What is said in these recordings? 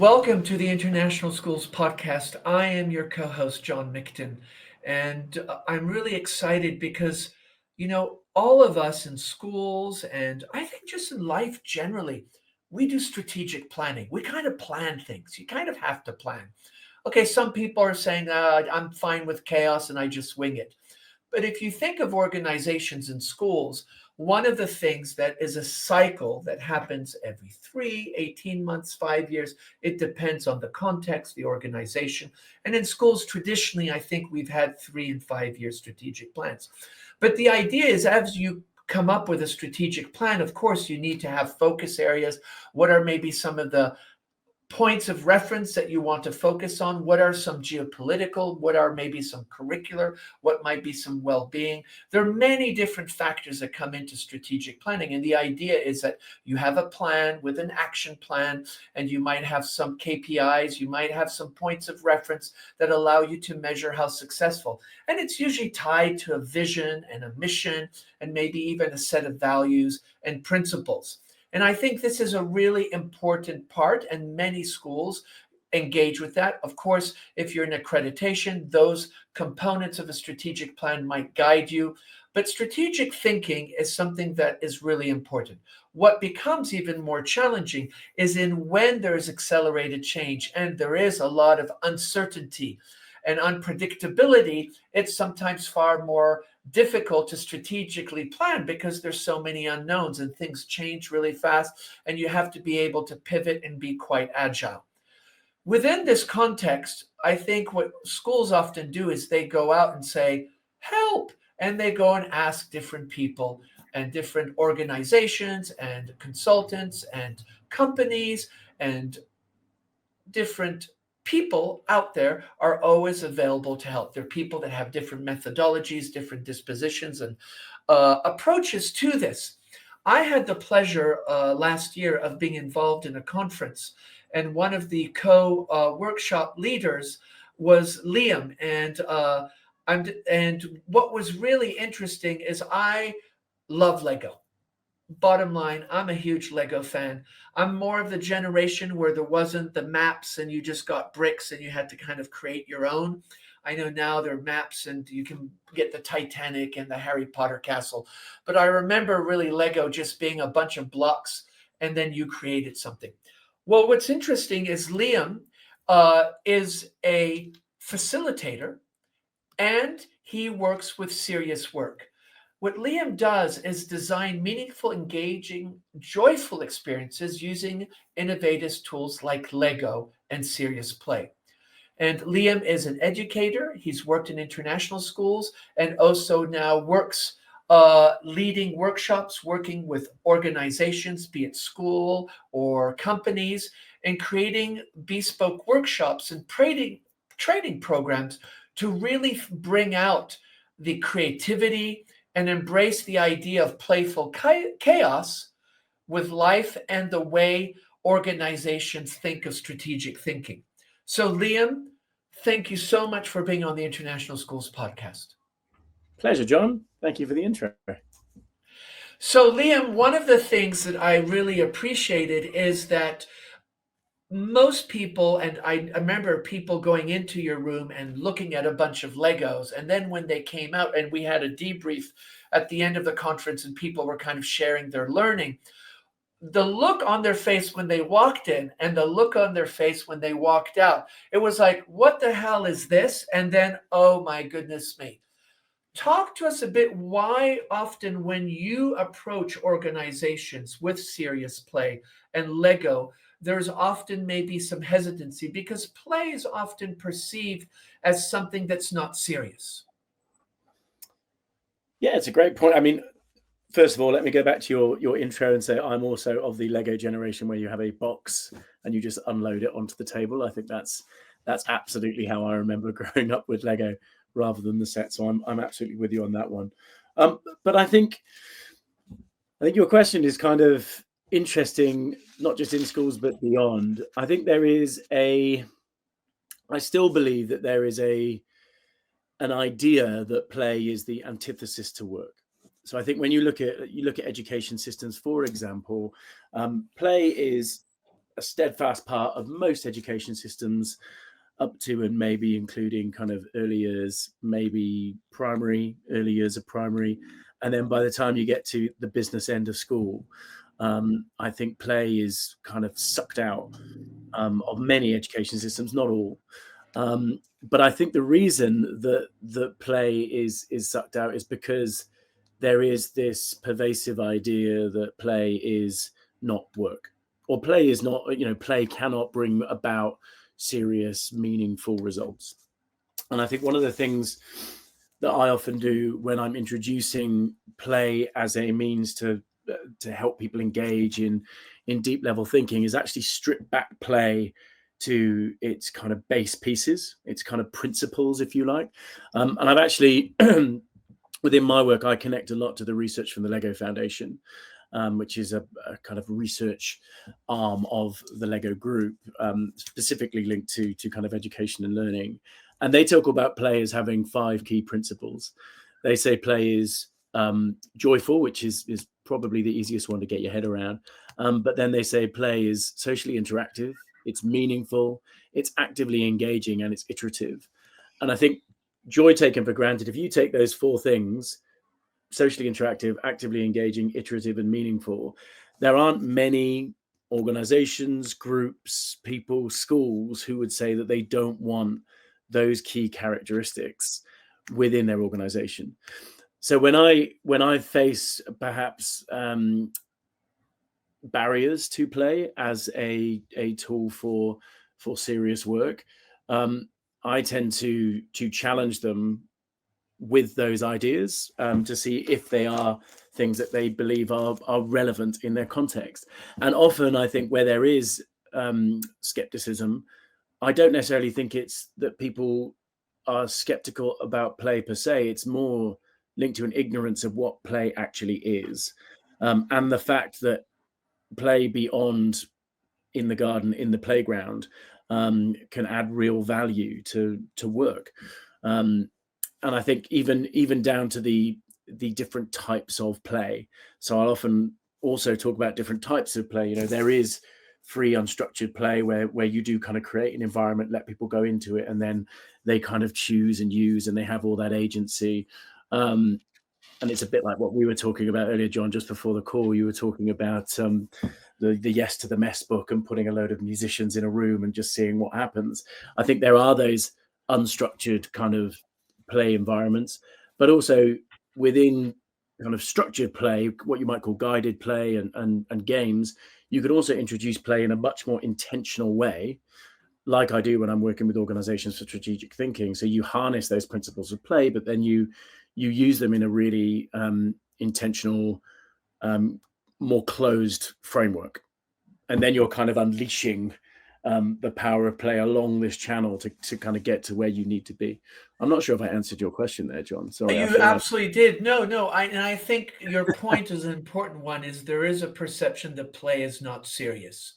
Welcome to the International Schools Podcast. I am your co host, John Mickton, and I'm really excited because, all of us in schools and I think just in life generally, we do strategic planning. We kind of plan things. You kind of have to plan. Okay, some people are saying, I'm fine with chaos and I just wing it. But if you think of organizations in schools, one of the things that is a cycle that happens every 18 months, 5 years, it depends on the context, the organization. And in schools, traditionally, I think we've had 3 and 5 year strategic plans. But the idea is as you come up with a strategic plan, of course, you need to have focus areas. What are maybe some of the points of reference that you want to focus on? What are some geopolitical? What are maybe some curricular? What might be some well-being? There are many different factors that come into strategic planning. And the idea is that you have a plan with an action plan, and you might have some KPIs, you might have some points of reference that allow you to measure how successful. And it's usually tied to a vision and a mission, and maybe even a set of values and principles. And I think this is a really important part, and many schools engage with that. Of course, if you're in accreditation, those components of a strategic plan might guide you. But strategic thinking is something that is really important. What becomes even more challenging is in when there is accelerated change and there is a lot of uncertainty and unpredictability, it's sometimes far more difficult to strategically plan because there's so many unknowns and things change really fast, and you have to be able to pivot and be quite agile. Within this context, I think what schools often do is they go out and say, help, and they go and ask different people and different organizations and consultants and companies and different people out there are always available to help. There are people that have different methodologies, different dispositions, and approaches to this. I had the pleasure last year of being involved in a conference, and one of the co-workshop leaders was Liam. And what was really interesting is I love Lego. Bottom line, I'm a huge Lego fan. I'm more of the generation where there wasn't the maps and you just got bricks and you had to kind of create your own. I know now there are maps and you can get the Titanic and the Harry Potter castle. But I remember really Lego just being a bunch of blocks and then you created something. Well, what's interesting is Liam is a facilitator and he works with Seriouswork. What Liam does is design meaningful, engaging, joyful experiences using innovative tools like Lego and Serious Play. And Liam is an educator. He's worked in international schools and also now works leading workshops, working with organizations, be it school or companies, and creating bespoke workshops and training programs to really bring out the creativity and embrace the idea of playful chaos with life and the way organizations think of strategic thinking. So, Liam, thank you so much for being on the International Schools Podcast. Pleasure, John. Thank you for the intro. So, Liam, one of the things that I really appreciated is that most people, and I remember people going into your room and looking at a bunch of Legos, and then when they came out and we had a debrief at the end of the conference and people were kind of sharing their learning, the look on their face when they walked in and the look on their face when they walked out, it was like, what the hell is this? And then, oh my goodness me. Talk to us a bit why often when you approach organizations with Serious Play and Lego, there's often maybe some hesitancy because play is often perceived as something that's not serious. Yeah, it's a great point. I mean, first of all, let me go back to your intro and say I'm also of the Lego generation where you have a box and you just unload it onto the table. I think that's absolutely how I remember growing up with Lego rather than the set. So I'm absolutely with you on that one. But I think your question is kind of interesting, not just in schools but beyond. I think I still believe that there is an idea that play is the antithesis to work. So I think when you look at education systems, for example, play is a steadfast part of most education systems, up to and maybe including kind of early years, maybe primary, early years of primary. And then by the time you get to the business end of school, I think play is kind of sucked out of many education systems, not all. But I think the reason that play is sucked out is because there is this pervasive idea that play is not work, or play is not, play cannot bring about serious, meaningful results. And I think one of the things that I often do when I'm introducing play as a means to help people engage in deep level thinking is actually strip back play to its kind of base pieces, its kind of principles, if you like. And I've actually within my work, I connect a lot to the research from the Lego Foundation, which is a kind of research arm of the Lego Group, specifically linked to kind of education and learning. And they talk about play as having 5 key principles. They say play is joyful, which is probably the easiest one to get your head around. But then they say play is socially interactive, it's meaningful, it's actively engaging, and it's iterative. And I think joy taken for granted, if you take those 4 things, socially interactive, actively engaging, iterative, and meaningful, there aren't many organizations, groups, people, schools who would say that they don't want those key characteristics within their organization. So when I face perhaps barriers to play as a tool for serious work, I tend to challenge them with those ideas to see if they are things that they believe are relevant in their context. And often I think where there is skepticism, I don't necessarily think it's that people are skeptical about play per se. It's more linked to an ignorance of what play actually is, and the fact that play beyond in the garden, in the playground, can add real value to work. And I think even down to the different types of play. So I'll often also talk about different types of play. There is free unstructured play where you do kind of create an environment, let people go into it, and then they kind of choose and use, and they have all that agency. And it's a bit like what we were talking about earlier, John, just before the call. You were talking about the Yes to the Mess book and putting a load of musicians in a room and just seeing what happens. I think there are those unstructured kind of play environments, but also within kind of structured play, what you might call guided play and games, you could also introduce play in a much more intentional way, like I do when I'm working with organizations for strategic thinking. So you harness those principles of play, but then you use them in a really intentional, more closed framework. And then you're kind of unleashing the power of play along this channel to kind of get to where you need to be. I'm not sure if I answered your question there, John. Sorry. You absolutely did. No. I think your point is an important one, is there is a perception that play is not serious.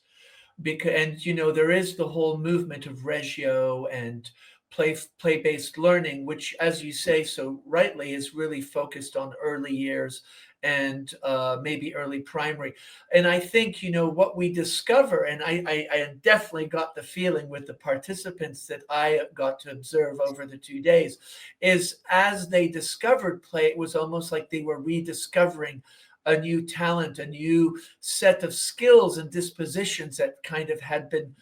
And there is the whole movement of regio and play-based learning, which, as you say so rightly, is really focused on early years and maybe early primary. And I think what we discover, and I definitely got the feeling with the participants that I got to observe over the 2 days, is as they discovered play, it was almost like they were rediscovering a new talent, a new set of skills and dispositions that kind of had been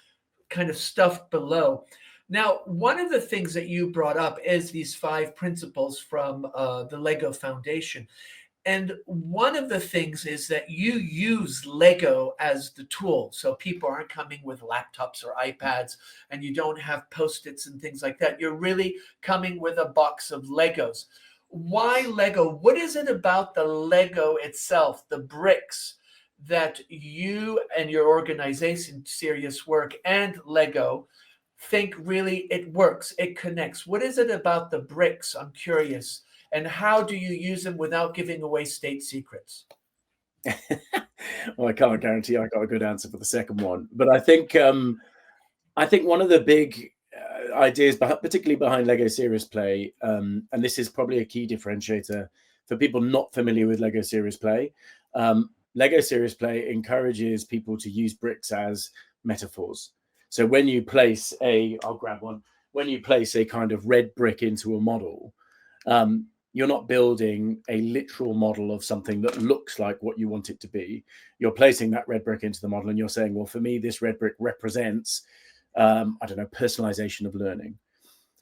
kind of stuffed below. Now, one of the things that you brought up is these 5 principles from the Lego Foundation. And one of the things is that you use Lego as the tool. So people aren't coming with laptops or iPads, and you don't have Post-its and things like that. You're really coming with a box of Legos. Why Lego? What is it about the Lego itself, the bricks, that you and your organization, Seriouswork, and Lego think really it works, it connects? What is it about the bricks? I'm curious. And how do you use them without giving away state secrets? Well, I can't guarantee I got a good answer for the second one, but I think one of the big ideas, particularly behind Lego Serious Play, and this is probably a key differentiator for people not familiar with Lego Serious Play. Lego Serious Play encourages people to use bricks as metaphors. So when you place I'll grab one, when you place a kind of red brick into a model, you're not building a literal model of something that looks like what you want it to be. You're placing that red brick into the model and you're saying, well, for me, this red brick represents, I don't know, personalization of learning.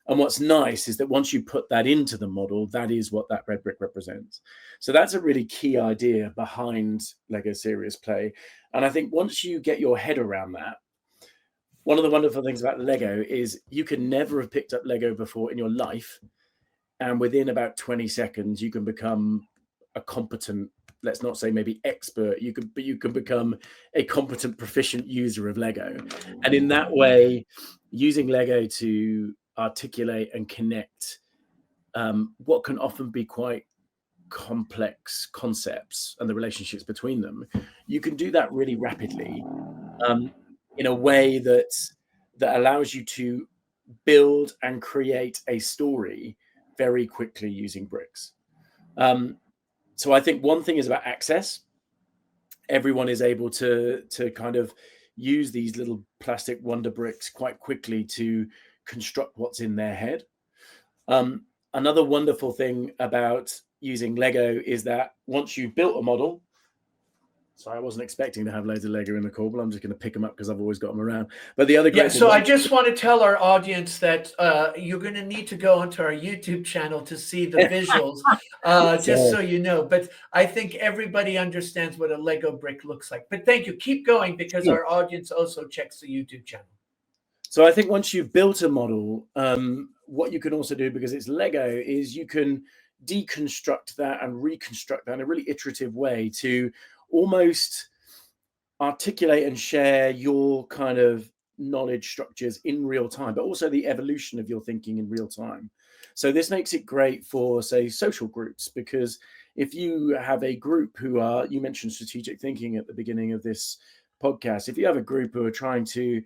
And what's nice is that once you put that into the model, that is what that red brick represents. So that's a really key idea behind Lego Serious Play. And I think once you get your head around that, one of the wonderful things about Lego is you can never have picked up Lego before in your life. And within about 20 seconds, you can become a competent, let's not say maybe expert, but you can become a competent, proficient user of Lego. And in that way, using Lego to articulate and connect what can often be quite complex concepts and the relationships between them, you can do that really rapidly in a way that allows you to build and create a story very quickly using bricks. So I think one thing is about access. Everyone is able to kind of use these little plastic wonder bricks quite quickly to construct what's in their head. Another wonderful thing about using Lego is that once you've built a model, sorry, I wasn't expecting to have loads of Lego in the call, but I'm just going to pick them up because I've always got them around. But the other great thing, so I just want to tell our audience that you're going to need to go onto our YouTube channel to see the visuals, just so you know. But I think everybody understands what a Lego brick looks like. But thank you. Keep going, because our audience also checks the YouTube channel. So I think once you've built a model, what you can also do, because it's Lego, is you can deconstruct that and reconstruct that in a really iterative way to almost articulate and share your kind of knowledge structures in real time, but also the evolution of your thinking in real time. So this makes it great for, say, social groups, because if you have a group who are, you mentioned strategic thinking at the beginning of this podcast, if you have a group who are trying to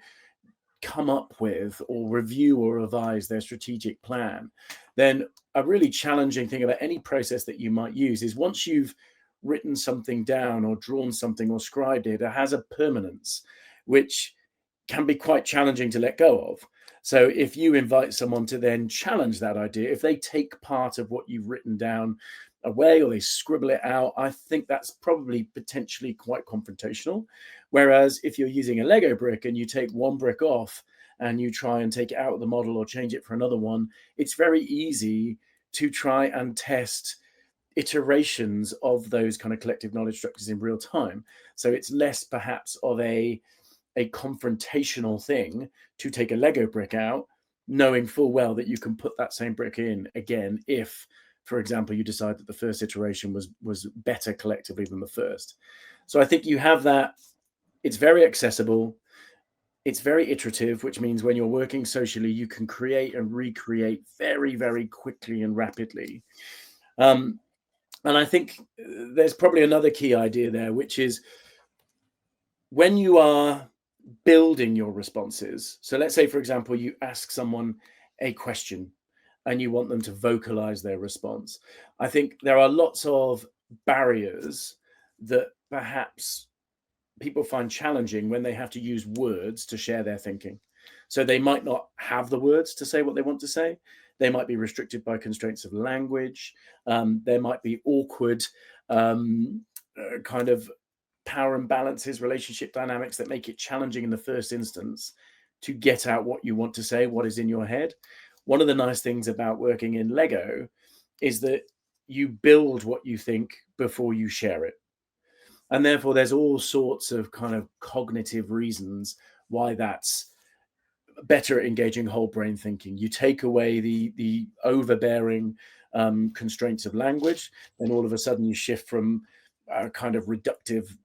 come up with or review or revise their strategic plan, then a really challenging thing about any process that you might use is once you've written something down or drawn something or scribed it, it has a permanence which can be quite challenging to let go of. So if you invite someone to then challenge that idea, if they take part of what you've written down away or they scribble it out, I think that's probably potentially quite confrontational. Whereas if you're using a Lego brick and you take one brick off and you try and take it out of the model or change it for another one, it's very easy to try and test iterations of those kind of collective knowledge structures in real time. So it's less perhaps of a confrontational thing to take a Lego brick out, knowing full well that you can put that same brick in again if, for example, you decide that the first iteration was better collectively than the first. So I think you have that. It's very accessible. It's very iterative, which means when you're working socially, you can create and recreate very, very quickly and rapidly. And I think there's probably another key idea there, which is when you are building your responses. So let's say, for example, you ask someone a question and you want them to vocalize their response. I think there are lots of barriers that perhaps people find challenging when they have to use words to share their thinking. So they might not have the words to say what they want to say. They might be restricted by constraints of language. There might be awkward kind of power imbalances, relationship dynamics that make it challenging in the first instance to get out what you want to say, what is in your head. One of the nice things about working in Lego is that you build what you think before you share it. And therefore, there's all sorts of kind of cognitive reasons why that's better at engaging whole brain thinking. You take away the overbearing constraints of language, and all of a sudden you shift from a kind of reductive,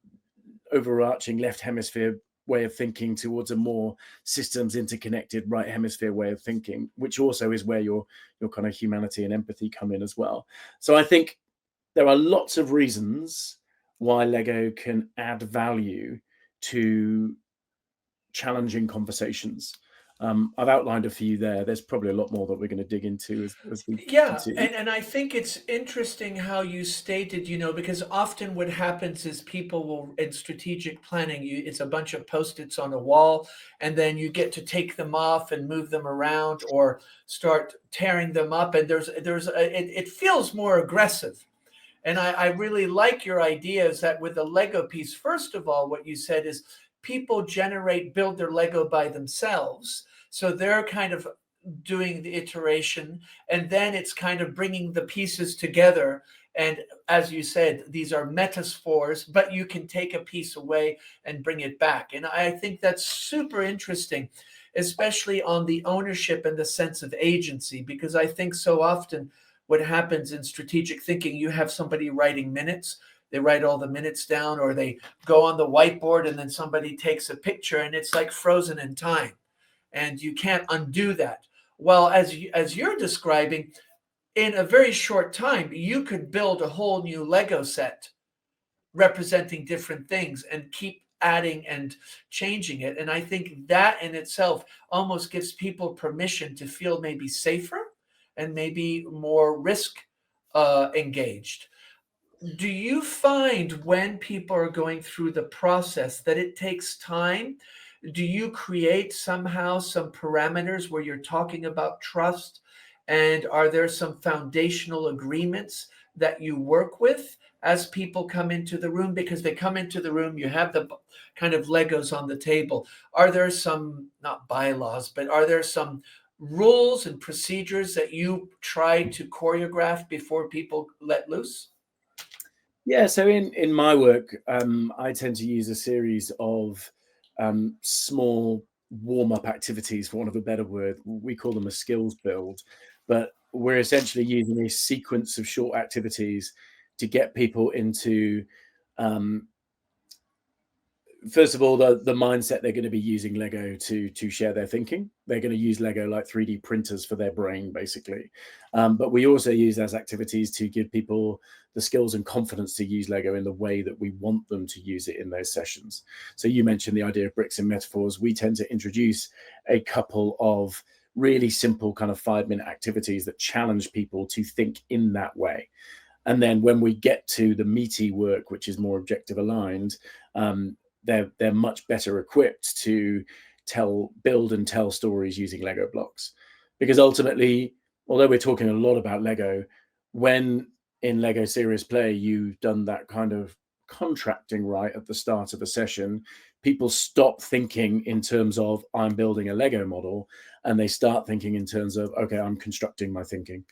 overarching left hemisphere way of thinking towards a more systems interconnected right hemisphere way of thinking, which also is where your kind of humanity and empathy come in as well. So I think there are lots of reasons why Lego can add value to challenging conversations. I've outlined a few there. There's probably a lot more that we're going to dig into as we Yeah, continue. and I think it's interesting how you stated, because often what happens is people will, in strategic planning, it's a bunch of Post-its on a wall, and then you get to take them off and move them around or start tearing them up, and it feels more aggressive. And I really like your ideas that with the Lego piece, first of all, what you said is people build their Lego by themselves. So they're kind of doing the iteration, and then it's kind of bringing the pieces together. And as you said, these are metaphors, but you can take a piece away and bring it back. And I think that's super interesting, especially on the ownership and the sense of agency, because I think so often what happens in strategic thinking, you have somebody writing minutes, they write all the minutes down, or they go on the whiteboard and then somebody takes a picture and it's like frozen in time and you can't undo that. Well, as you're describing, in a very short time, you could build a whole new Lego set representing different things and keep adding and changing it. And I think that in itself almost gives people permission to feel maybe safer and maybe more risk engaged. Do you find when people are going through the process that it takes time? Do you create somehow some parameters where you're talking about trust? And are there some foundational agreements that you work with as people come into the room? Because they come into the room, you have the kind of Legos on the table. Are there some, not bylaws, but are there some rules and procedures that you try to choreograph before people let loose? Yeah, so in my work, I tend to use a series of small warm-up activities, for want of a better word. We call them a skills build, but we're essentially using a sequence of short activities to get people into first of all, the mindset they're going to be using Lego to share their thinking. They're going to use Lego like 3D printers for their brain, basically. But we also use as activities to give people the skills and confidence to use Lego in the way that we want them to use it in those sessions. So you mentioned the idea of bricks and metaphors. We tend to introduce a couple of really simple kind of 5-minute activities that challenge people to think in that way. And then when we get to the meaty work, which is more objective aligned, they're much better equipped to build and tell stories using Lego blocks. Because ultimately, although we're talking a lot about Lego, when in Lego Serious Play, you've done that kind of contracting right at the start of the session, people stop thinking in terms of I'm building a Lego model, and they start thinking in terms of, okay, I'm constructing my thinking.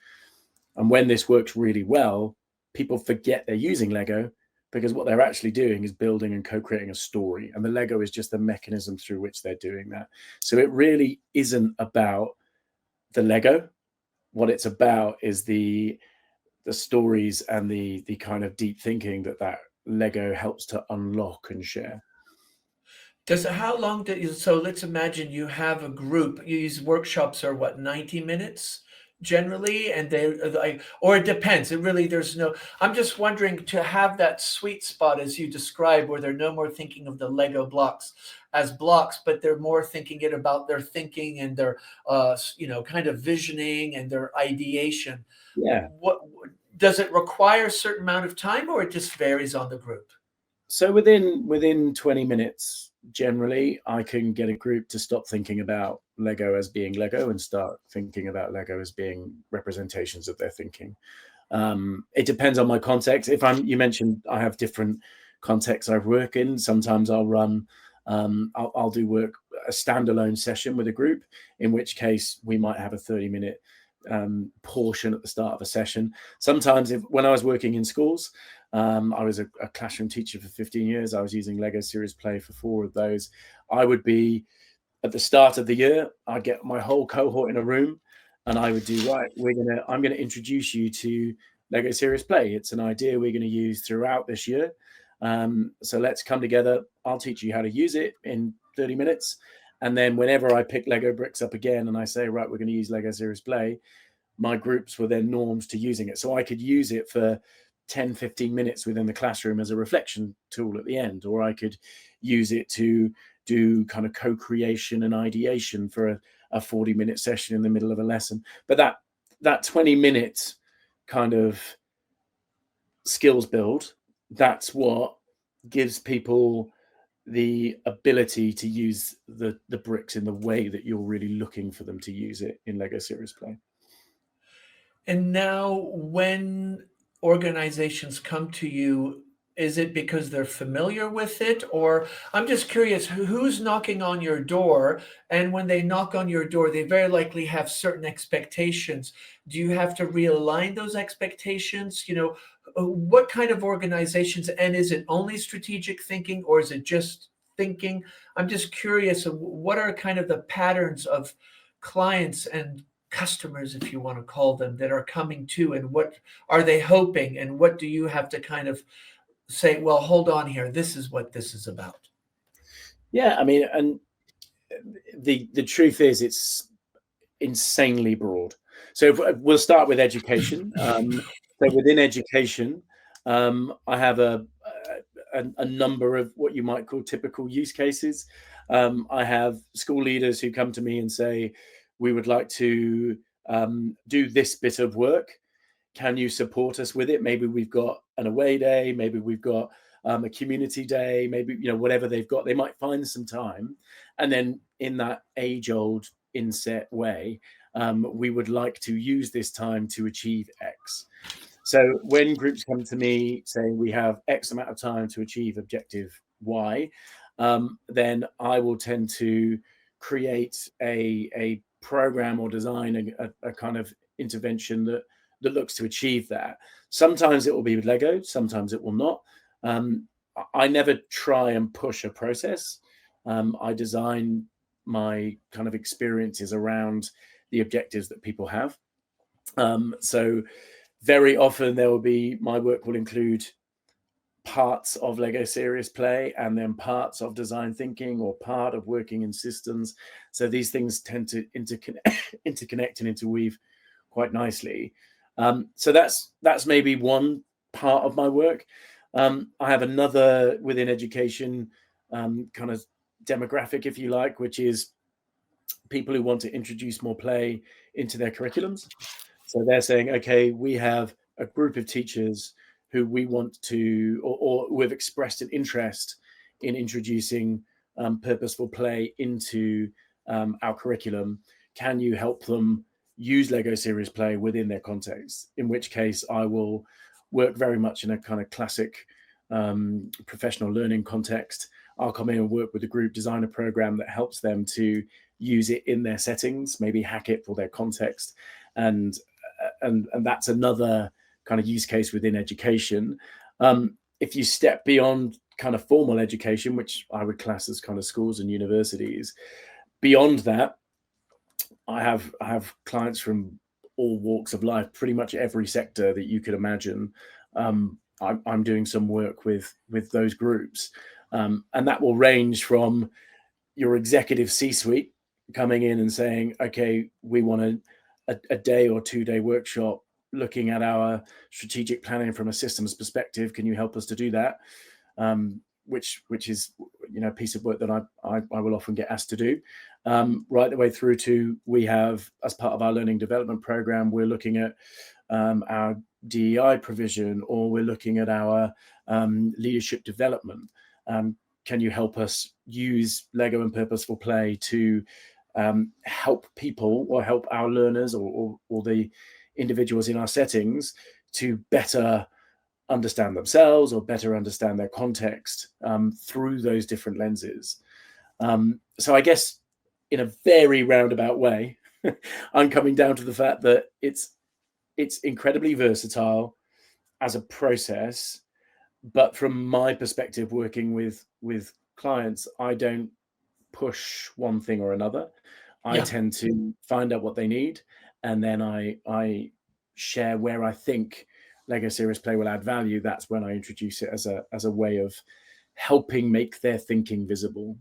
And when this works really well, people forget they're using Lego, because what they're actually doing is building and co-creating a story, and the Lego is just the mechanism through which they're doing that. So it really isn't about the Lego. What it's about is the stories and the kind of deep thinking that Lego helps to unlock and share. How long do you, so let's imagine you have a group, these workshops are what, 90 minutes generally? And they like, or it depends. It really, I'm just wondering to have that sweet spot as you describe, where they're no more thinking of the Lego blocks as blocks, but they're more thinking it about their thinking and their, kind of visioning and their ideation. Yeah. What does it require a certain amount of time, or it just varies on the group? So within 20 minutes, generally, I can get a group to stop thinking about Lego as being Lego and start thinking about Lego as being representations of their thinking. It depends on my context. You mentioned I have different contexts I work in. Sometimes I'll run, I'll do work, a standalone session with a group, in which case we might have a 30-minute portion at the start of a session. Sometimes when I was working in schools, I was a classroom teacher for 15 years. I was using Lego Serious Play for 4 of those. I would be at the start of the year, I'd get my whole cohort in a room, and I would do, right, I'm going to introduce you to Lego Serious Play. It's an idea we're going to use throughout this year. So let's come together. I'll teach you how to use it in 30 minutes. And then whenever I pick Lego bricks up again and I say, right, we're going to use Lego Serious Play, my groups were then norms to using it. So I could use it for 10, 15 minutes within the classroom as a reflection tool at the end, or I could use it to do kind of co-creation and ideation for a 40-minute session in the middle of a lesson. But that 20-minute kind of skills build, that's what gives people the ability to use the bricks in the way that you're really looking for them to use it in Lego Serious Play. And now, when organizations come to you, is it because they're familiar with it? Or I'm just curious, who's knocking on your door? And when they knock on your door, they very likely have certain expectations. Do you have to realign those expectations? What kind of organizations? And is it only strategic thinking, or is it just thinking? I'm just curious, what are kind of the patterns of clients and customers, if you want to call them, that are coming to, and what are they hoping, and what do you have to kind of say, well, hold on here, this is what this is about? Yeah, I mean, and the truth is, it's insanely broad. So we'll start with education. So within education, I have a number of what you might call typical use cases. I have school leaders who come to me and say, we would like to do this bit of work. Can you support us with it? Maybe we've got an away day, maybe we've got a community day, maybe, whatever they've got, they might find some time. And then in that age-old inset way, we would like to use this time to achieve X. So when groups come to me saying we have X amount of time to achieve objective Y, then I will tend to create a program or design a kind of intervention that looks to achieve that. Sometimes it will be with Lego, sometimes it will not. I never try and push a process. I design my kind of experiences around the objectives that people have. So very often there will be, my work will include parts of Lego Serious Play and then parts of design thinking or part of working in systems. So these things tend to interconnect and interweave quite nicely. So that's maybe one part of my work. I have another within education kind of demographic, if you like, which is people who want to introduce more play into their curriculums. So they're saying, okay, we have a group of teachers who we want to, or who have expressed an interest in introducing purposeful play into our curriculum. Can you help them use Lego Serious Play within their context? In which case I will work very much in a kind of classic professional learning context. I'll come in and work with a group, design a program that helps them to use it in their settings, maybe hack it for their context. And that's another kind of use case within education. If you step beyond kind of formal education, which I would class as kind of schools and universities, beyond that, I have clients from all walks of life, pretty much every sector that you could imagine. I'm doing some work with those groups, and that will range from your executive C-suite coming in and saying, okay, we want a day or 2-day workshop looking at our strategic planning from a systems perspective. Can you help us to do that? Which is a piece of work that I will often get asked to do. Right the way through to, we have, as part of our learning development program, we're looking at our DEI provision, or we're looking at our leadership development. Can you help us use Lego and Purposeful Play to help people, or help our learners, or the individuals in our settings to better understand themselves or better understand their context through those different lenses? So I guess in a very roundabout way, I'm coming down to the fact that it's incredibly versatile as a process. But from my perspective, working with clients, I don't push one thing or another. I tend to find out what they need, and then I share where I think Lego Serious Play will add value. That's when I introduce it as a way of helping make their thinking visible.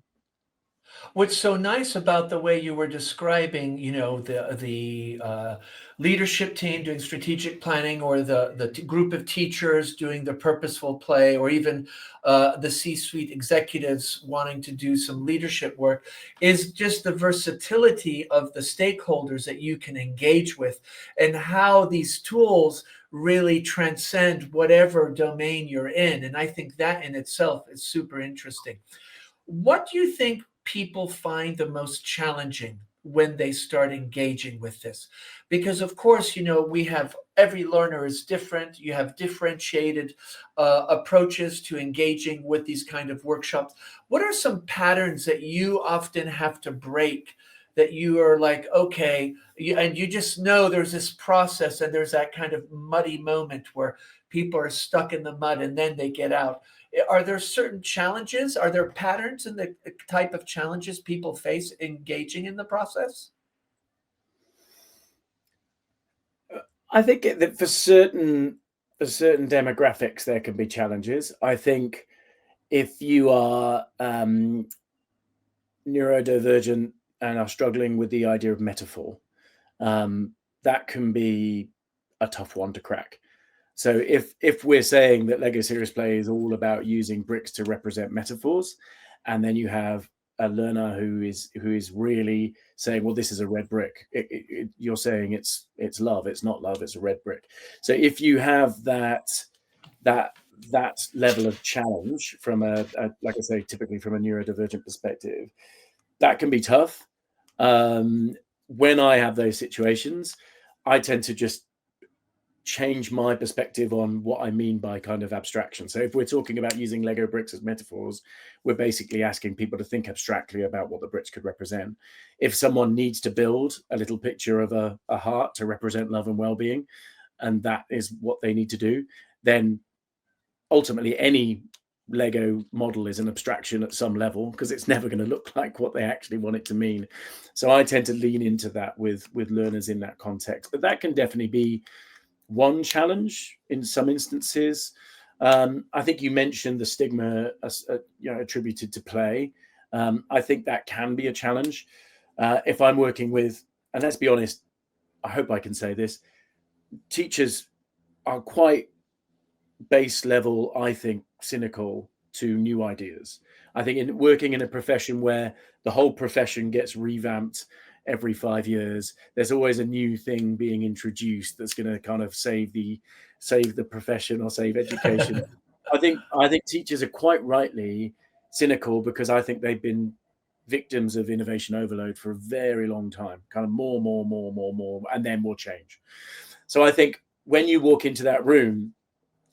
What's so nice about the way you were describing, the leadership team doing strategic planning, or the group of teachers doing the purposeful play, or even the C-suite executives wanting to do some leadership work, is just the versatility of the stakeholders that you can engage with, and how these tools really transcend whatever domain you're in. And I think that in itself is super interesting. What do you think people find the most challenging when they start engaging with this? Because, of course, we have every learner is different. You have differentiated approaches to engaging with these kind of workshops. What are some patterns that you often have to break? That you are like, okay, and you just know there's this process, and there's that kind of muddy moment where people are stuck in the mud and then they get out. Are there certain challenges? Are there patterns in the type of challenges people face engaging in the process? I think that for certain demographics there can be challenges. I think if you are neurodivergent and are struggling with the idea of metaphor, that can be a tough one to crack. So if we're saying that Lego Serious Play is all about using bricks to represent metaphors, and then you have a learner who is really saying, well, this is a red brick. You're saying it's love. It's not love. It's a red brick. So if you have that level of challenge from a like I say, typically from a neurodivergent perspective, that can be tough. When I have those situations, I tend to just change my perspective on what I mean by kind of abstraction. So if we're talking about using Lego bricks as metaphors, we're basically asking people to think abstractly about what the bricks could represent. If someone needs to build a little picture of a heart to represent love and well-being, and that is what they need to do, then ultimately any Lego model is an abstraction at some level, because it's never going to look like what they actually want it to mean. So I tend to lean into that with learners in that context. But that can definitely be one challenge in some instances. I think you mentioned the stigma attributed to play. I think that can be a challenge. If I'm working with, and let's be honest, I hope I can say this, teachers are quite base level, I think, cynical to new ideas. I think in working in a profession where the whole profession gets revamped every 5 years, there's always a new thing being introduced that's going to kind of save the profession or save education. I think teachers are quite rightly cynical, because I think they've been victims of innovation overload for a very long time, kind of more, and then more change. So I think when you walk into that room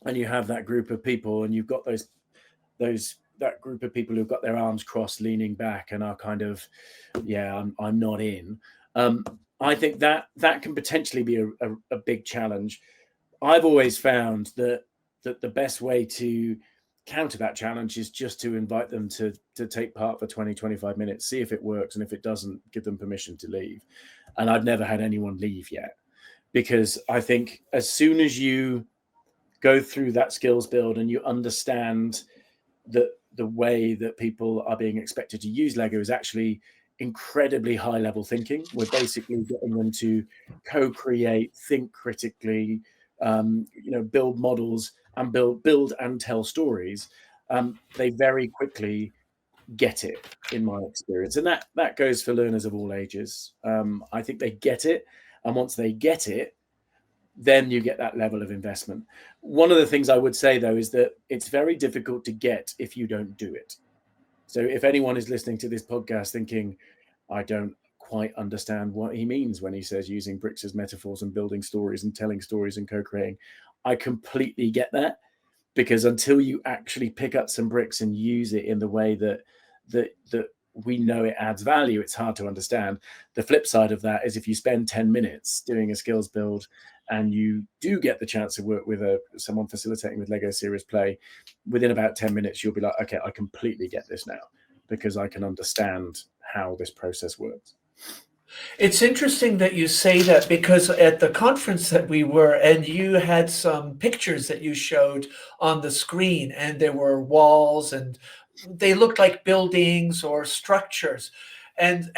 and you have that group of people, and you've got that group of people who've got their arms crossed, leaning back, and are kind of, yeah, I'm not in. I think that can potentially be a big challenge. I've always found that the best way to counter that challenge is just to invite them to take part for 20-25 minutes, see if it works, and if it doesn't, give them permission to leave. And I've never had anyone leave yet, because I think as soon as you go through that skills build and you understand that the way that people are being expected to use Lego is actually incredibly high level thinking. We're basically getting them to co-create, think critically, build models, and build and tell stories. They very quickly get it, in my experience, and that goes for learners of all ages. I think they get it, and once they get it, then you get that level of investment. One of the things I would say, though, is that it's very difficult to get if you don't do it. So if anyone is listening to this podcast thinking, I don't quite understand what he means when he says using bricks as metaphors and building stories and telling stories and co-creating, I completely get that, because until you actually pick up some bricks and use it in the way that we know it adds value, it's hard to understand. The flip side of that is if you spend 10 minutes doing a skills build and you do get the chance to work with someone facilitating with Lego Serious Play, within about 10 minutes, you'll be like, okay, I completely get this now, because I can understand how this process works. It's interesting that you say that, because at the conference that we were, and you had some pictures that you showed on the screen, and there were walls and they looked like buildings or structures. And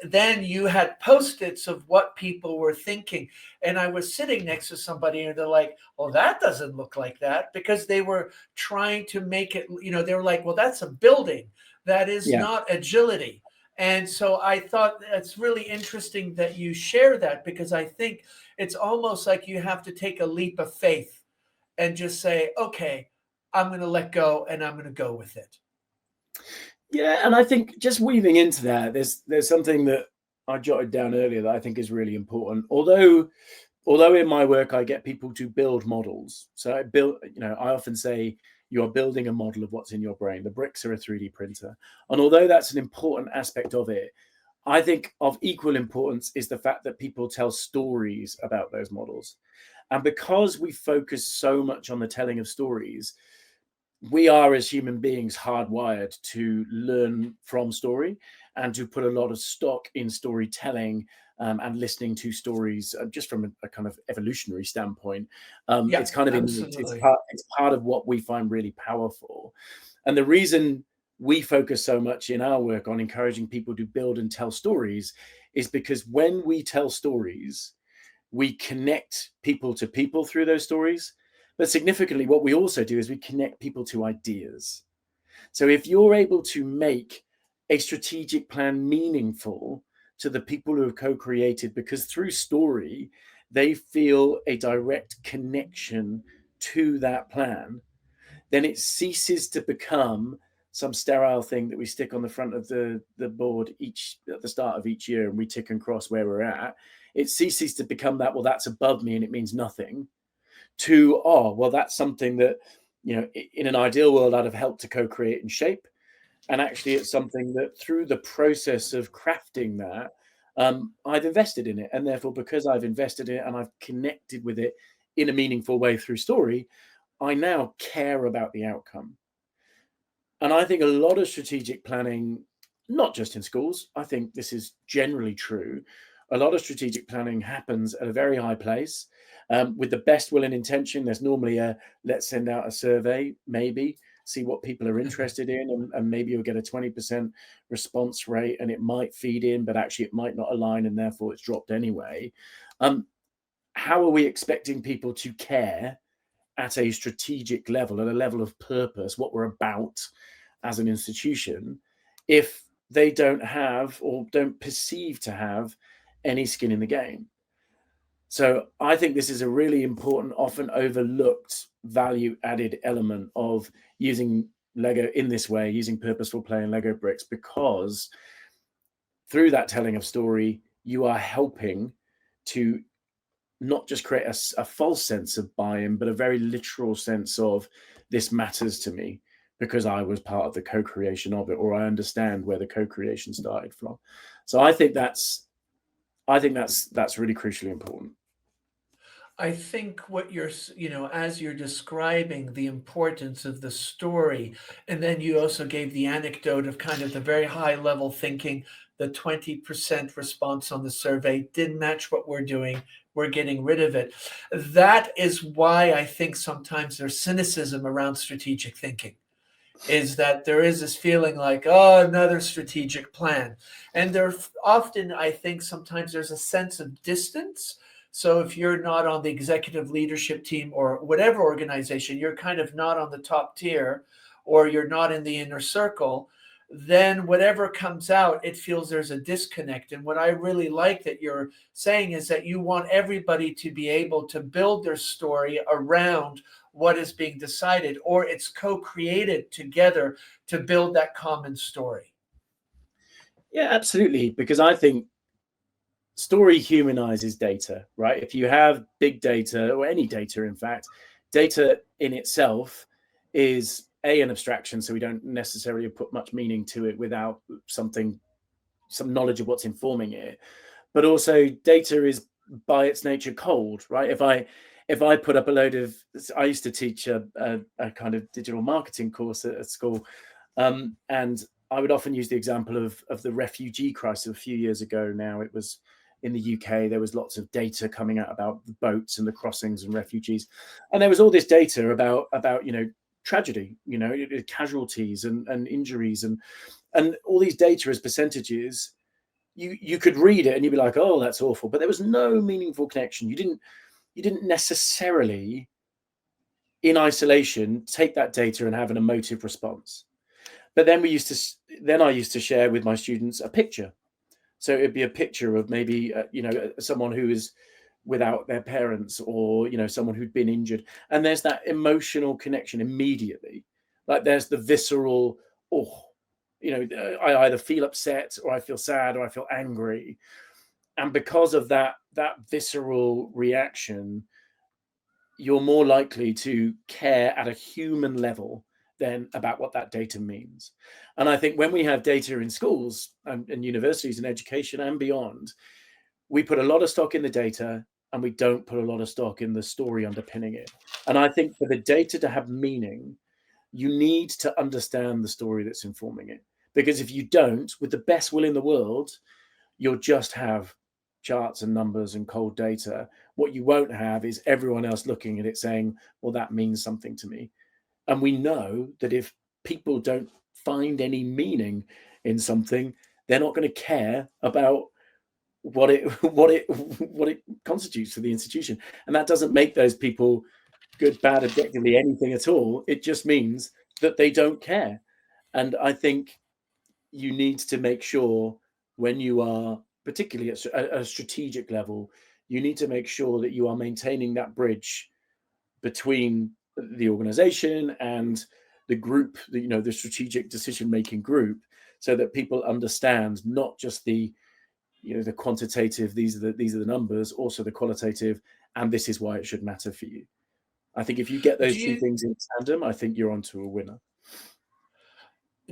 then you had post-its of what people were thinking. And I was sitting next to somebody and they're like, well, that doesn't look like that, because they were trying to make it, they were like, well, that's a building. That is Yeah. not agility. And so I thought it's really interesting that you share that, because I think it's almost like you have to take a leap of faith and just say, okay, I'm going to let go and I'm going to go with it. Yeah, and I think just weaving into that, there's something that I jotted down earlier that I think is really important. Although in my work I get people to build models. So I often say you are building a model of what's in your brain. The bricks are a 3D printer. And although that's an important aspect of it, I think of equal importance is the fact that people tell stories about those models. And because we focus so much on the telling of stories, we are, as human beings, hardwired to learn from story and to put a lot of stock in storytelling, and listening to stories, just from a kind of evolutionary standpoint. Yeah, It's kind of absolutely. it's part of what we find really powerful. And the reason we focus so much in our work on encouraging people to build and tell stories is because when we tell stories, we connect people to people through those stories. But significantly, what we also do is we connect people to ideas. So if you're able to make a strategic plan meaningful to the people who have co-created, because through story, they feel a direct connection to that plan, then it ceases to become some sterile thing that we stick on the front of the board at the start of each year and we tick and cross where we're at. It ceases to become that, well, that's above me and it means nothing, to, oh, well, that's something that, in an ideal world, I'd have helped to co-create and shape. And actually, it's something that through the process of crafting that, I've invested in it. And therefore, because I've invested in it and I've connected with it in a meaningful way through story, I now care about the outcome. And I think a lot of strategic planning, not just in schools, I think this is generally true. A lot of strategic planning happens at a very high place, with the best will and intention. There's normally let's send out a survey, maybe see what people are interested in, and maybe you'll get a 20% response rate and it might feed in, but actually it might not align and therefore it's dropped anyway. How are we expecting people to care at a strategic level, at a level of purpose, what we're about as an institution, if they don't have or don't perceive to have any skin in the game? So I think this is a really important, often overlooked value added element of using Lego in this way, using purposeful play and Lego bricks, because through that telling of story, you are helping to not just create a false sense of buy-in, but a very literal sense of, this matters to me because I was part of the co-creation of it, or I understand where the co-creation started from. So I think that's really crucially important. I think what as you're describing the importance of the story, and then you also gave the anecdote of kind of the very high level thinking, the 20% response on the survey didn't match what we're doing. We're getting rid of it. That is why I think sometimes there's cynicism around strategic thinking, is that there is this feeling like, oh, another strategic plan. And there often, I think sometimes there's a sense of distance. So if you're not on the executive leadership team or whatever organization, you're kind of not on the top tier, or you're not in the inner circle, then whatever comes out, it feels there's a disconnect. And what I really like that you're saying is that you want everybody to be able to build their story around what is being decided, or it's co-created together to build that common story. Yeah, absolutely. Because I think story humanizes data, right? If you have big data, or any data, in fact, data in itself is an abstraction. So we don't necessarily put much meaning to it without some knowledge of what's informing it. But also data is by its nature cold, right? If I put up a load of, I used to teach a kind of digital marketing course at school, and I would often use the example of the refugee crisis a few years ago. Now, it was in the UK. There was lots of data coming out about the boats and the crossings and refugees, and there was all this data about tragedy, casualties and injuries and all these data as percentages. You could read it and you'd be like, oh, that's awful, but there was no meaningful connection. You didn't necessarily in isolation take that data and have an emotive response. But then I used to share with my students a picture. So it'd be a picture of maybe someone who is without their parents, or someone who'd been injured, and there's that emotional connection immediately. Like there's the visceral, I either feel upset, or I feel sad, or I feel angry, and because of that visceral reaction, you're more likely to care at a human level than about what that data means. And I think when we have data in schools and universities and education and beyond, we put a lot of stock in the data and we don't put a lot of stock in the story underpinning it. And I think for the data to have meaning, you need to understand the story that's informing it. Because if you don't, with the best will in the world, you'll just have charts and numbers and cold data. What you won't have is everyone else looking at it saying, well, that means something to me. And we know that if people don't find any meaning in something, they're not going to care about what it constitutes for the institution. And that doesn't make those people good, bad, objectively anything at all. It just means that they don't care. And I think you need to make sure, when you are particularly at a strategic level, you need to make sure that you are maintaining that bridge between the organization and the group, the strategic decision-making group, so that people understand not just the quantitative, these are the numbers, also the qualitative, and this is why it should matter for you. I think if you get those two things in tandem, I think you're onto a winner.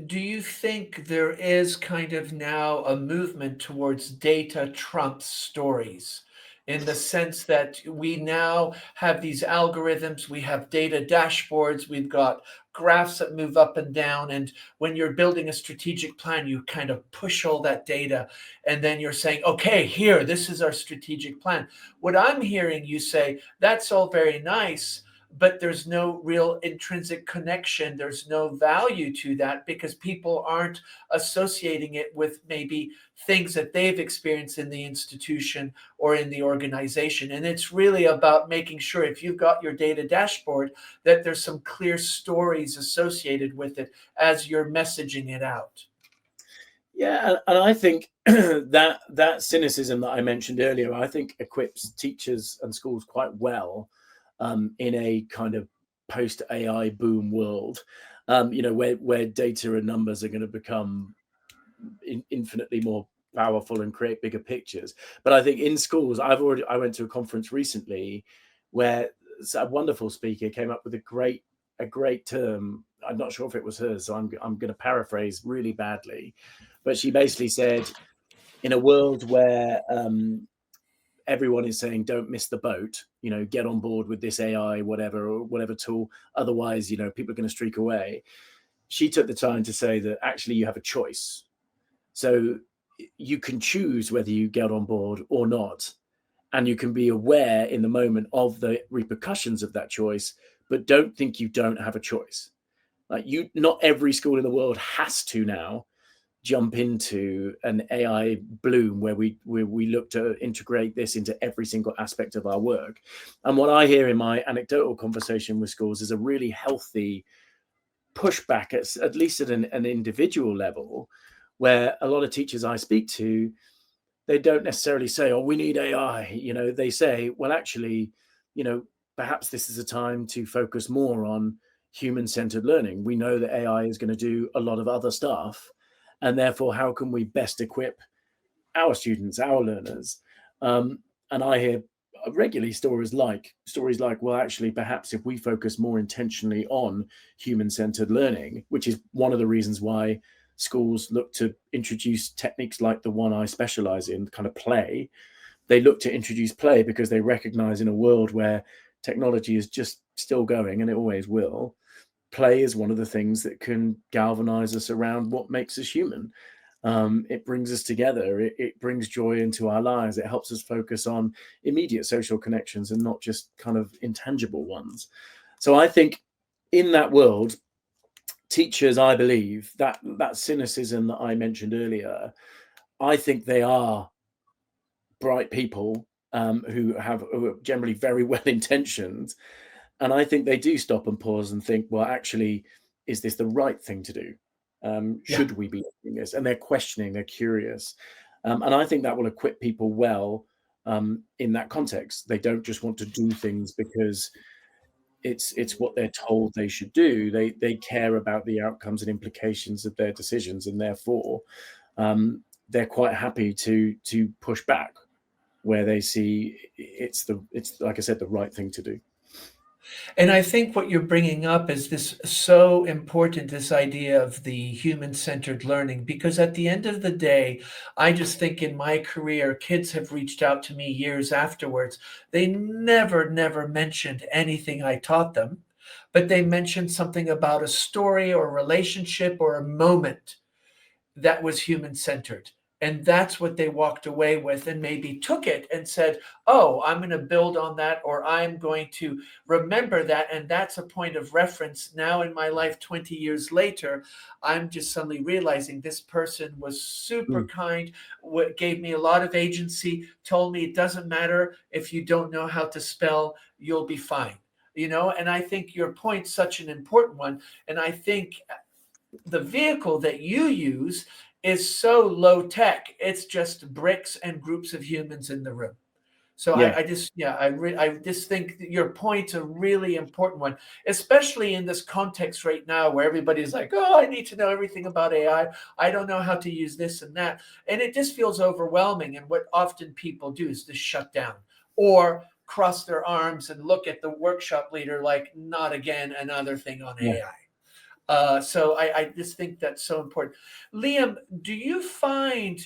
Do you think there is kind of now a movement towards data trumps stories, in the sense that we now have these algorithms, we have data dashboards, we've got graphs that move up and down, and when you're building a strategic plan, you kind of push all that data, and then you're saying, okay, here, this is our strategic plan. What I'm hearing you say, that's all very nice, but there's no real intrinsic connection. There's no value to that, because people aren't associating it with maybe things that they've experienced in the institution or in the organization. And it's really about making sure, if you've got your data dashboard, that there's some clear stories associated with it as you're messaging it out. Yeah, and I think that cynicism that I mentioned earlier, I think equips teachers and schools quite well in a kind of post AI boom world, where data and numbers are going to become infinitely more powerful and create bigger pictures. But I think in schools, I went to a conference recently where a wonderful speaker came up with a great term. I'm not sure if it was hers, so I'm going to paraphrase really badly, but she basically said, in a world where everyone is saying, don't miss the boat, get on board with this AI, whatever tool, otherwise, people are going to streak away. She took the time to say that actually you have a choice. So you can choose whether you get on board or not. And you can be aware in the moment of the repercussions of that choice, but don't think you don't have a choice. Like, not every school in the world has to now jump into an AI bloom where we look to integrate this into every single aspect of our work. And what I hear in my anecdotal conversation with schools is a really healthy pushback, at least at an individual level, where a lot of teachers I speak to, they don't necessarily say, oh, we need AI. They say, well, actually, perhaps this is a time to focus more on human-centered learning. We know that AI is going to do a lot of other stuff, and therefore, how can we best equip our students, our learners? And I hear regularly stories like, well, actually, perhaps if we focus more intentionally on human-centered learning, which is one of the reasons why schools look to introduce techniques like the one I specialize in, kind of play. They look to introduce play because they recognize, in a world where technology is just still going, and it always will, play is one of the things that can galvanize us around what makes us human. It brings us together. It brings joy into our lives. It helps us focus on immediate social connections and not just kind of intangible ones. So I think in that world, teachers, I believe, that cynicism that I mentioned earlier, I think they are bright people, who are generally very well intentioned, and I think they do stop and pause and think, well, actually, is this the right thing to do? Yeah. Should we be doing this? And they're questioning, they're curious, and I think that will equip people well, in that context. They don't just want to do things because it's what they're told they should do. They care about the outcomes and implications of their decisions, and therefore, they're quite happy to push back where they see it's like I said, the right thing to do. And I think what you're bringing up is this so important, this idea of the human-centered learning, because at the end of the day, I just think in my career, kids have reached out to me years afterwards. They never mentioned anything I taught them, but they mentioned something about a story or a relationship or a moment that was human centered. And that's what they walked away with and maybe took it and said, oh, I'm going to build on that, or I'm going to remember that. And that's a point of reference. Now in my life, 20 years later, I'm just suddenly realizing this person was super Mm. kind, gave me a lot of agency, told me it doesn't matter if you don't know how to spell, you'll be fine. And I think your point's such an important one. And I think the vehicle that you use is so low tech. It's just bricks and groups of humans in the room. So Yeah, I just, yeah, I just think that your point's a really important one, especially in this context right now where everybody's like, oh, I need to know everything about AI. I don't know how to use this and that. And it just feels overwhelming. And what often people do is just shut down or cross their arms and look at the workshop leader like, not again, another thing on yeah. AI. So I just think that's so important. Liam, do you find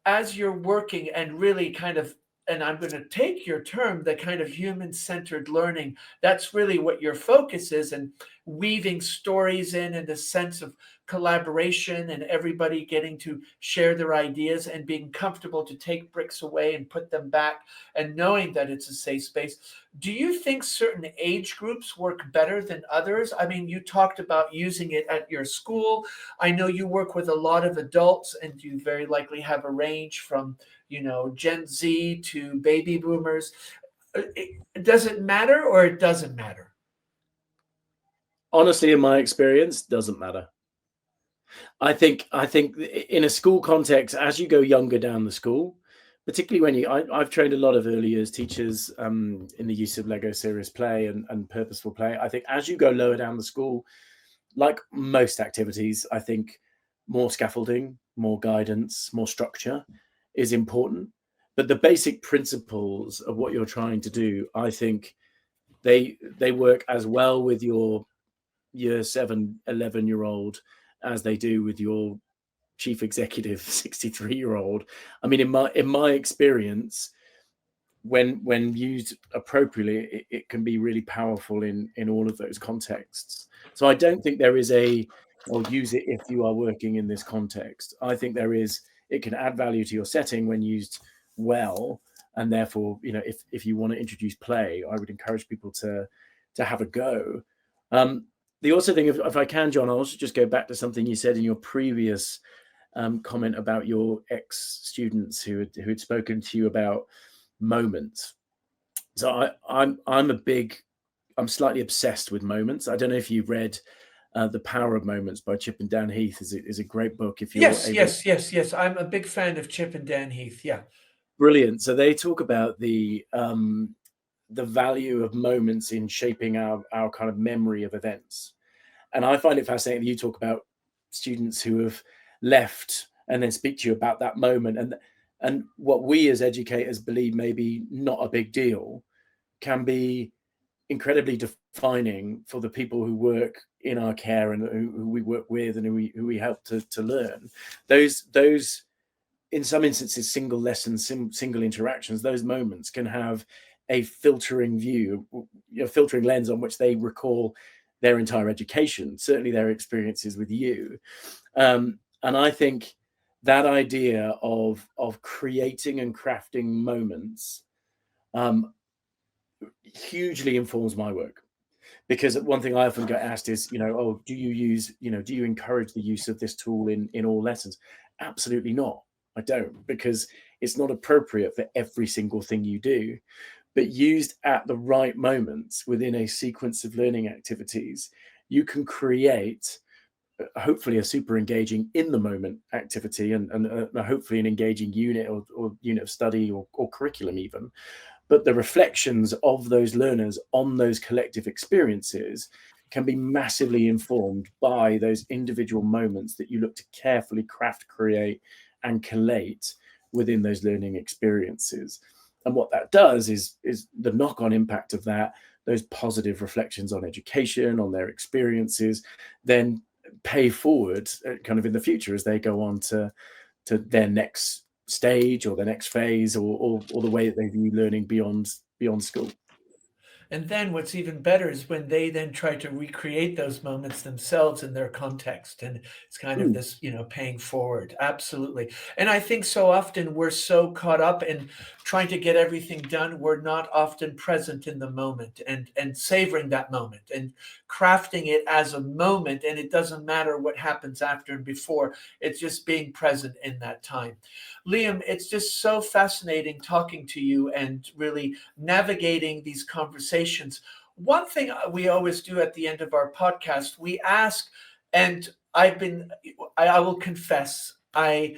as you're working and really kind of, and I'm going to take your term, the kind of human centered learning, that's really what your focus is, and weaving stories in and a sense of collaboration and everybody getting to share their ideas and being comfortable to take bricks away and put them back and knowing that it's a safe space. Do you think certain age groups work better than others? I mean, you talked about using it at your school. I know you work with a lot of adults and you very likely have a range from, Gen Z to baby boomers. Does it matter or it doesn't matter? Honestly, in my experience, doesn't matter. I think in a school context, as you go younger down the school, particularly when I've trained a lot of early years teachers, in the use of Lego serious play and purposeful play. I think as you go lower down the school, like most activities, I think more scaffolding, more guidance, more structure is important. But the basic principles of what you're trying to do, I think they work as well with your year 7, 11-year-old as they do with your chief executive 63-year-old. I mean, in my experience, when used appropriately, it can be really powerful in all of those contexts. So I don't think there is or use it if you are working in this context. I think it can add value to your setting when used well, and therefore, if you want to introduce play, I would encourage people to have a go. Um, the also thing, if I can, John, I'll also just go back to something you said in your previous comment about your ex-students who had spoken to you about moments. So I'm slightly obsessed with moments. I don't know if you've read The Power of Moments by Chip and Dan Heath. Is a great book if you're Yes, able. yes, yes, yes. I'm a big fan of Chip and Dan Heath. Yeah. Brilliant. So they talk about the value of moments in shaping our kind of memory of events. And I find it fascinating that you talk about students who have left and then speak to you about that moment, and what we as educators believe may be not a big deal can be incredibly defining for the people who work in our care and who we work with and who we help to learn. Those in some instances single lessons, single interactions, those moments can have a filtering view, filtering lens on which they recall their entire education, certainly their experiences with you. And I think that idea of creating and crafting moments, hugely informs my work, Because one thing I often get asked is, oh, do you encourage the use of this tool in all lessons? Absolutely not. I don't, because it's not appropriate for every single thing you do. But used at the right moments within a sequence of learning activities, you can create hopefully a super engaging in the moment activity, and hopefully an engaging unit or unit of study or curriculum even. But the reflections of those learners on those collective experiences can be massively informed by those individual moments that you look to carefully craft, create, and collate within those learning experiences. And what that does is the knock-on impact of that, those positive reflections on education, on their experiences, then pay forward kind of in the future as they go on to their next stage or the next phase, or the way that they view learning beyond school. And then what's even better is when they then try to recreate those moments themselves in their context. And it's kind of this, paying forward. Absolutely. And I think so often we're so caught up in trying to get everything done, we're not often present in the moment and savoring that moment and crafting it as a moment. And it doesn't matter what happens after and before, it's just being present in that time. Liam, it's just so fascinating talking to you and really navigating these conversations. One thing we always do at the end of our podcast, we ask, and I will confess, a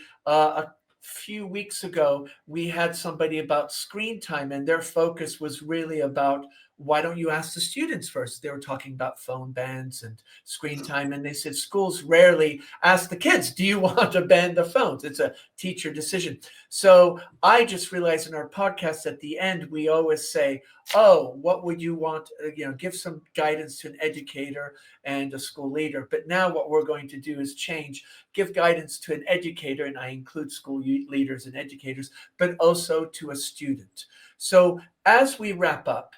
few weeks ago, we had somebody about screen time, and their focus was really about why don't you ask the students first? They were talking about phone bans and screen time, and they said schools rarely ask the kids, do you want to ban the phones? It's a teacher decision. So I just realized in our podcast at the end, we always say, oh, what would you want? Give some guidance to an educator and a school leader. But now what we're going to do is change, give guidance to an educator, and I include school leaders and educators, but also to a student. So as we wrap up,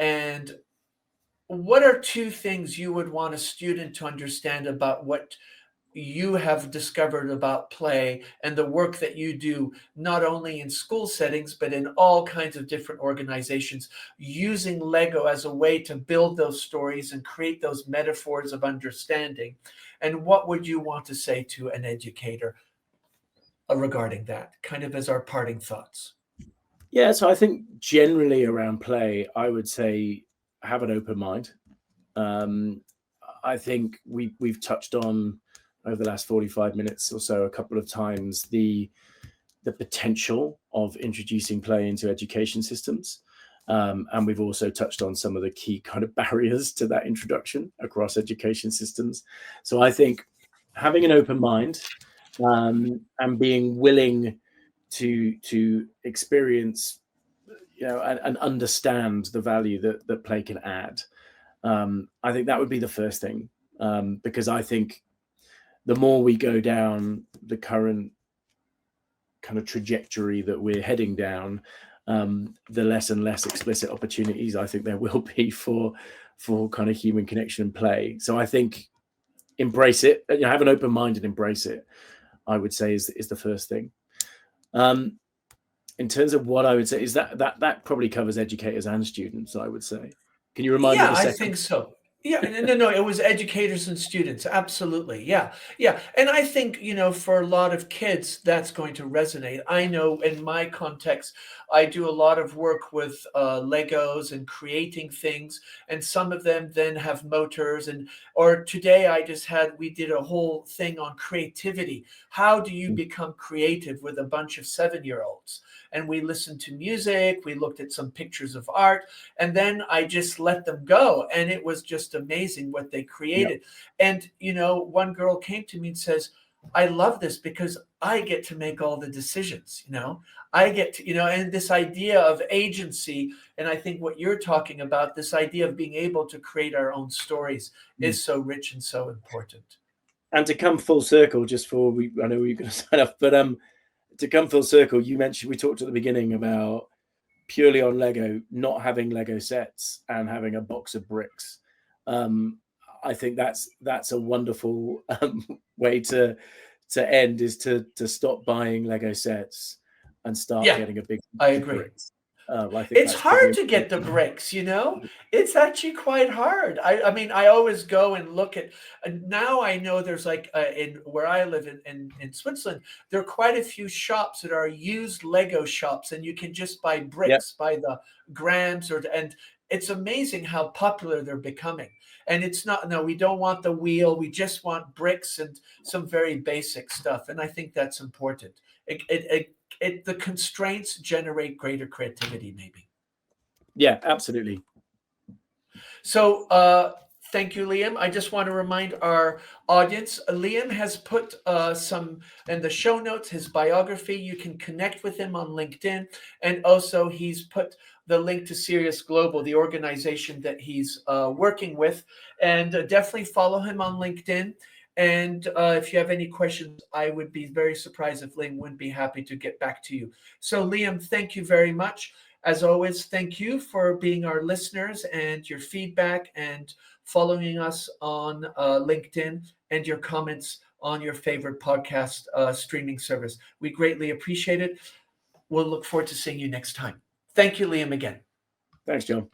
and what are two things you would want a student to understand about what you have discovered about play and the work that you do, not only in school settings, but in all kinds of different organizations, using Lego as a way to build those stories and create those metaphors of understanding? And what would you want to say to an educator regarding that, kind of as our parting thoughts? Yeah, so I think generally around play, I would say have an open mind. I think we've touched on over the last 45 minutes or so a couple of times the potential of introducing play into education systems. And we've also touched on some of the key kind of barriers to that introduction across education systems. So I think having an open mind, and being willing to experience, and understand the value that play can add. I think that would be the first thing, because I think the more we go down the current kind of trajectory that we're heading down, the less and less explicit opportunities I think there will be for kind of human connection and play. So I think embrace it, have an open mind and embrace it, I would say is the first thing. In terms of what I would say is that probably covers educators and students, I would say. Can you remind me Yeah, the I second? think so. Yeah, no, it was educators and students. Absolutely. Yeah. Yeah. And I think, for a lot of kids, that's going to resonate. I know in my context, I do a lot of work with Legos and creating things, and some of them then have motors. Or today we did a whole thing on creativity. How do you become creative with a bunch of 7-year-olds? And we listened to music, we looked at some pictures of art, and then I just let them go. And it was just amazing what they Yep. created. And, one girl came to me and says, I love this because I get to make all the decisions, I get to, and this idea of agency. And I think what you're talking about, this idea of being able to create our own stories, is so rich and so important. And to come full circle, just for I know we are going to sign off, but to come full circle, we talked at the beginning about purely on Lego, not having Lego sets and having a box of bricks. I think that's a wonderful way to end, is to stop buying Lego sets and start Yeah, getting a big I bunch of agree. bricks. I think It's that's probably hard to get the bricks, you know? It's actually quite hard. I mean, I always go and look at, now I know there's like, in where I live in Switzerland, there are quite a few shops that are used Lego shops, and you can just buy yeah, bricks by the grams, and it's amazing how popular they're becoming. And it's not, no, we don't want the wheel. We just want bricks and some very basic stuff. And I think that's important. The constraints generate greater creativity, maybe. yeah, absolutely. So, thank you, Liam. I just want to remind our audience, Liam has put some in the show notes, his biography. You can connect with him on LinkedIn. And also, he's put the link to Serious Global, the organization that he's working with. And definitely follow him on LinkedIn. And if you have any questions, I would be very surprised if Liam wouldn't be happy to get back to you. So, Liam, thank you very much. As always, thank you for being our listeners and your feedback and following us on LinkedIn and your comments on your favorite podcast streaming service. We greatly appreciate it. We'll look forward to seeing you next time. Thank you, Liam, again. Thanks, John.